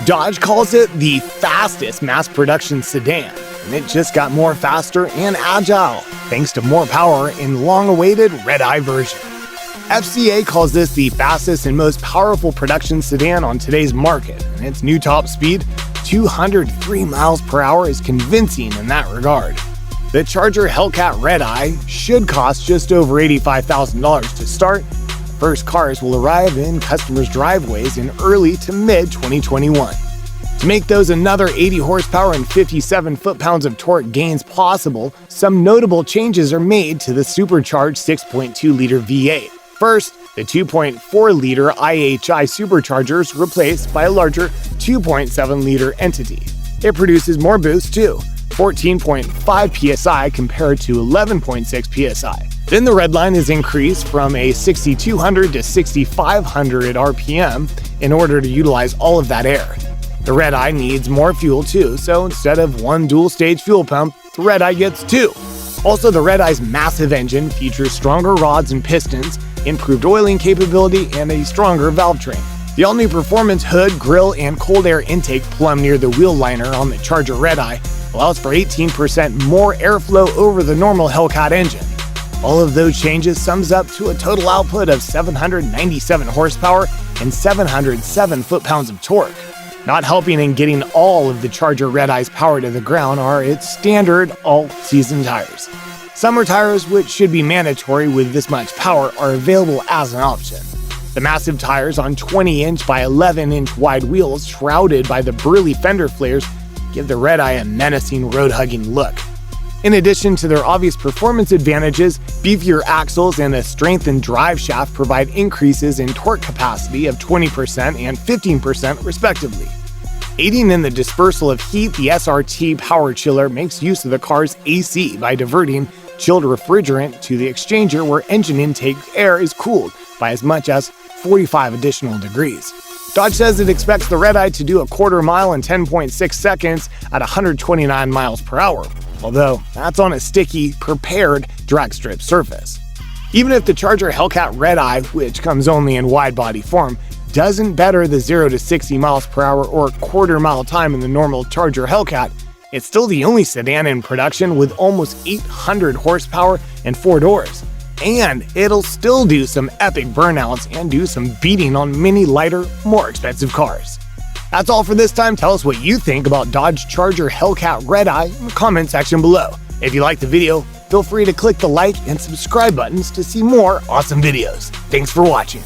Dodge calls it the fastest mass production sedan, and it just got more faster and agile thanks to more power in long-awaited Redeye version. FCA calls this the fastest and most powerful production sedan on today's market, and its new top speed, 203 miles per hour, is convincing in that regard. The Charger Hellcat Redeye should cost just over $85,000 to start. First cars will arrive in customers' driveways in early to mid-2021. To make those another 80 horsepower and 57 foot-pounds of torque gains possible, some notable changes are made to the supercharged 6.2-liter V8. First, the 2.4-liter IHI supercharger is replaced by a larger 2.7-liter entity. It produces more boost too, 14.5 psi compared to 11.6 psi. Then the redline is increased from a 6,200 to 6,500 RPM in order to utilize all of that air. The Redeye needs more fuel too, so instead of one dual-stage fuel pump, the Redeye gets two. Also, the Redeye's massive engine features stronger rods and pistons, improved oiling capability, and a stronger valvetrain. The all-new performance hood, grille, and cold air intake plumb near the wheel liner on the Charger Redeye allows for 18% more airflow over the normal Hellcat engine. All of those changes sums up to a total output of 797 horsepower and 707 foot-pounds of torque. Not helping in getting all of the Charger Redeye's power to the ground are its standard all-season tires. Summer tires, which should be mandatory with this much power, are available as an option. The massive tires on 20-inch by 11-inch wide wheels shrouded by the burly fender flares give the Redeye a menacing road-hugging look. In addition to their obvious performance advantages, beefier axles and a strengthened drive shaft provide increases in torque capacity of 20% and 15% respectively. Aiding in the dispersal of heat, the SRT power chiller makes use of the car's AC by diverting chilled refrigerant to the exchanger where engine intake air is cooled by as much as 45 additional degrees. Dodge says it expects the Redeye to do a quarter mile in 10.6 seconds at 129 miles per hour, although that's on a sticky, prepared drag strip surface. Even if the Charger Hellcat Redeye, which comes only in wide-body form, doesn't better the 0 to 60 miles per hour or quarter-mile time in the normal Charger Hellcat, it's still the only sedan in production with almost 800 horsepower and 4 doors. And it'll still do some epic burnouts and do some beating on many lighter, more expensive cars. That's all for this time. Tell us what you think about Dodge Charger Hellcat Redeye in the comment section below. If you liked the video, feel free to click the like and subscribe buttons to see more awesome videos. Thanks for watching.